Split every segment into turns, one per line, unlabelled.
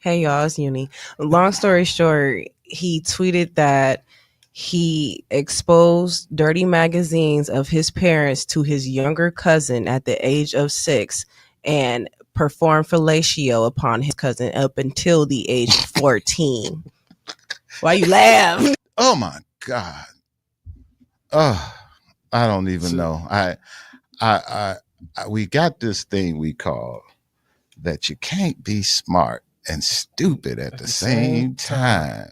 Hey y'all, it's Uni. Long story short, he tweeted that he exposed dirty magazines of his parents to his younger cousin at the age of 6 and performed fellatio upon his cousin up until the age of 14. Why you laugh?
Oh my God. Oh, I don't even know. We got this thing we call that you can't be smart and stupid at the same time.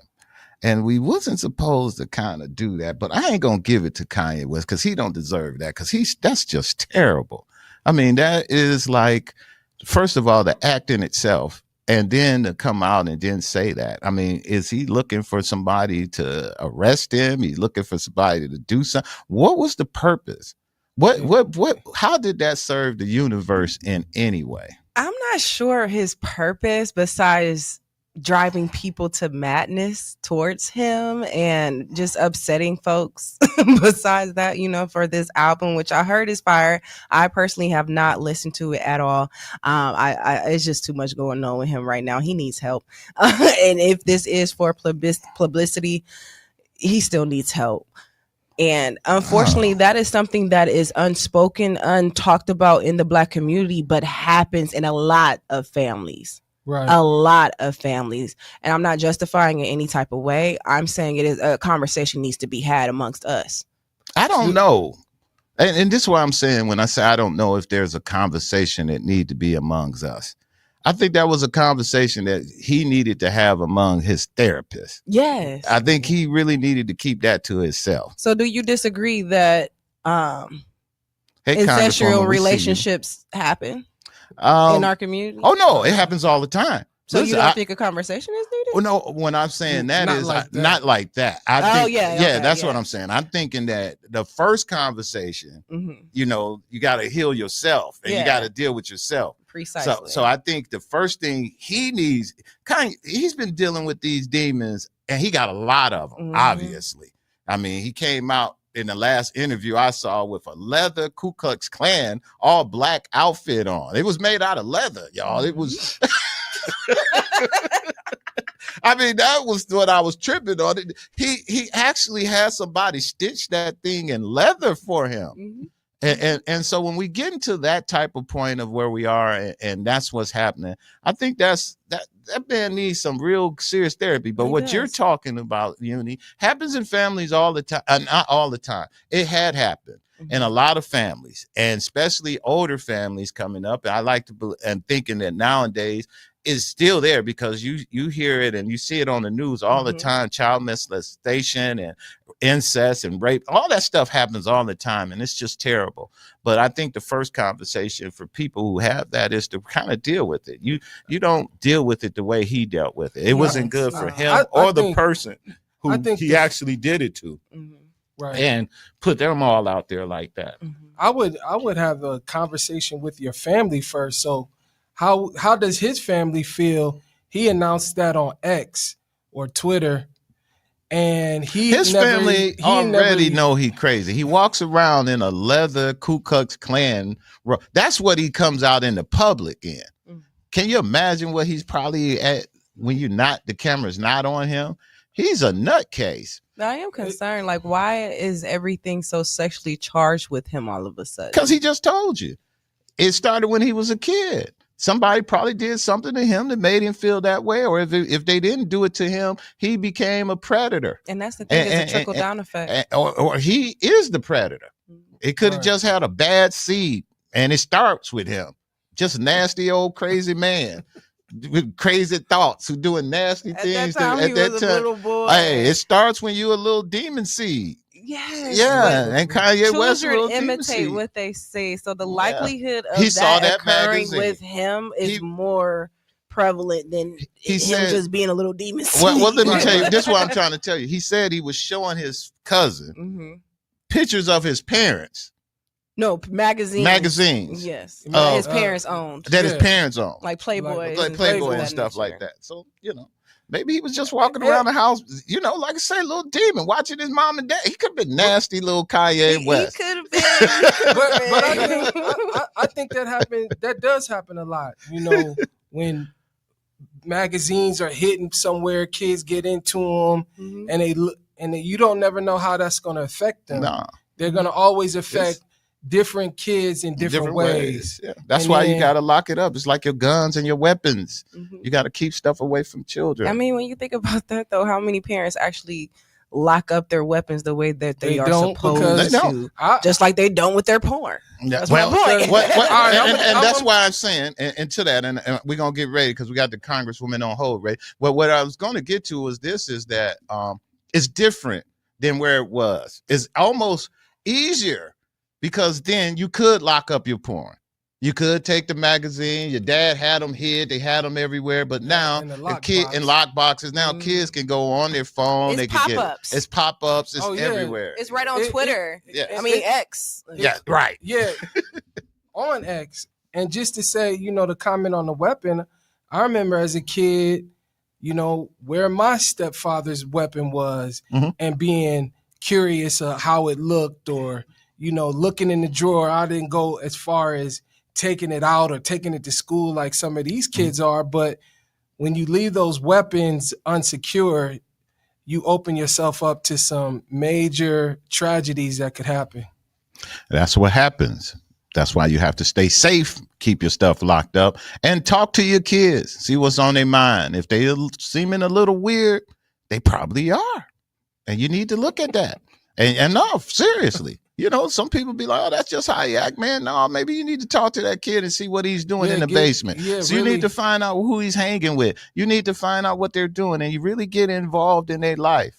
And we wasn't supposed to kind of do that, but I ain't gonna give it to Kanye West because he don't deserve that, because that's just terrible. I mean, that is like, first of all, the act in itself, and then to come out and then say that. I mean, is he looking for somebody to arrest him? He's looking for somebody to do something. What was the purpose? What how did that serve the universe in any way?
I'm not sure his purpose besides driving people to madness towards him and just upsetting folks. Besides that, for this album, which I heard is fire, I personally have not listened to it at all. It's just too much going on with him right now. He needs help. And if this is for publicity, he still needs help. And unfortunately, that is something that is unspoken, untalked about in the Black community, but happens in a lot of families.
Right.
A lot of families. And I'm not justifying it any type of way. I'm saying it is a conversation needs to be had amongst us.
I don't know. And this is what I'm saying when I say I don't know if there's a conversation that need to be amongst us. I think that was a conversation that he needed to have among his therapist.
Yes.
I think he really needed to keep that to himself.
So do you disagree that incestual relationships happen in our community?
Oh, no, it happens all the time.
So you don't think a conversation is needed?
Well, no, when I'm saying that
Not
is
like that.
not like that. That's what I'm saying. I'm thinking that the first conversation, you got to heal yourself and you got to deal with yourself.
Precisely.
So I think the first thing he needs, he's been dealing with these demons and he got a lot of them, obviously. I mean, he came out in the last interview I saw with a leather Ku Klux Klan all black outfit on. It was made out of leather, y'all. It was... I mean, that was what I was tripping on. He actually had somebody stitch that thing in leather for him. And so when we get into that type of point of where we are and that's what's happening, I think that man needs some real serious therapy. But what you're talking about, Uni, happens in families all the time. Not all the time. It had happened in a lot of families, and especially older families coming up. And I like to and thinking that nowadays is still there because you hear it and you see it on the news all the time. Child molestation and incest and rape, all that stuff happens all the time, and it's just terrible. But I think the first conversation for people who have that is to kind of deal with it. You don't deal with it the way he dealt with it. It wasn't good for him or the person who he actually did it to.
Right.
And put them all out there like that.
I would have a conversation with your family first. So how does his family feel? He announced that on X or Twitter, and his family
already know he crazy. He walks around in a leather Ku Klux Klan. That's what he comes out in the public in. Can you imagine what he's probably at when the camera's not on him? He's a nutcase.
I am concerned. Like, why is everything so sexually charged with him all of a sudden?
Because he just told you. It started when he was a kid. Somebody probably did something to him that made him feel that way. Or if they didn't do it to him, he became a predator.
And that's the thing, it's a trickle-down effect.
Or he is the predator. It could have just had a bad seed. And it starts with him. Just nasty old crazy man. With crazy thoughts, who doing nasty things.
At that time, little boy.
Hey, it starts when you a little demon seed.
Yes.
Yeah, and Kanye West
children imitate what they say, so the likelihood of that occurring with him is more prevalent than him just being a little demon seed.
Well, let me tell you. This is what I'm trying to tell you. He said he was showing his cousin pictures of his parents.
No, magazines. Yes. That his parents owned.
His parents owned.
Like Playboy.
Like Playboy and stuff like that. So, maybe he was just walking around the house, like I say, little demon, watching his mom and dad. He could have been nasty little Kanye West.
He could have been.
but I think that does happen a lot. When magazines are hidden somewhere, kids get into them, and you don't never know how that's going to affect them.
No.
They're going to always affect different kids in different ways.
Yeah. That's why you got to lock it up. It's like your guns and your weapons. You got to keep stuff away from children.
I mean, when you think about that, though, how many parents actually lock up their weapons the way that they are supposed to? Just like they don't with their porn.
Yeah.
That's
well,
my point.
and that's why I'm saying, and to that, and we're going to get ready because we got the Congresswoman on hold, right? Well, what I was going to get to is that it's different than where it was. It's almost easier because then you could lock up your porn. You could take the magazine. Your dad had them hid. They had them everywhere. But now, in lock boxes, now kids can go on their phone.
It's
they can
pop-ups.
It's pop-ups. It's everywhere.
It's right on Twitter. X.
Yeah, right.
Yeah, on X. And just to say, to comment on the weapon, I remember as a kid, where my stepfather's weapon was and being curious of how it looked, or looking in the drawer. I didn't go as far as taking it out or taking it to school like some of these kids are, but when you leave those weapons unsecure, you open yourself up to some major tragedies that could happen.
That's what happens. That's why you have to stay safe, keep your stuff locked up, and talk to your kids, see what's on their mind. If they seeming a little weird, they probably are, and you need to look at that. And no, seriously. Some people be like, oh, that's just how you act, man. No, maybe you need to talk to that kid and see what he's doing in the basement. So you need to find out who he's hanging with. You need to find out what they're doing, and you really get involved in their life.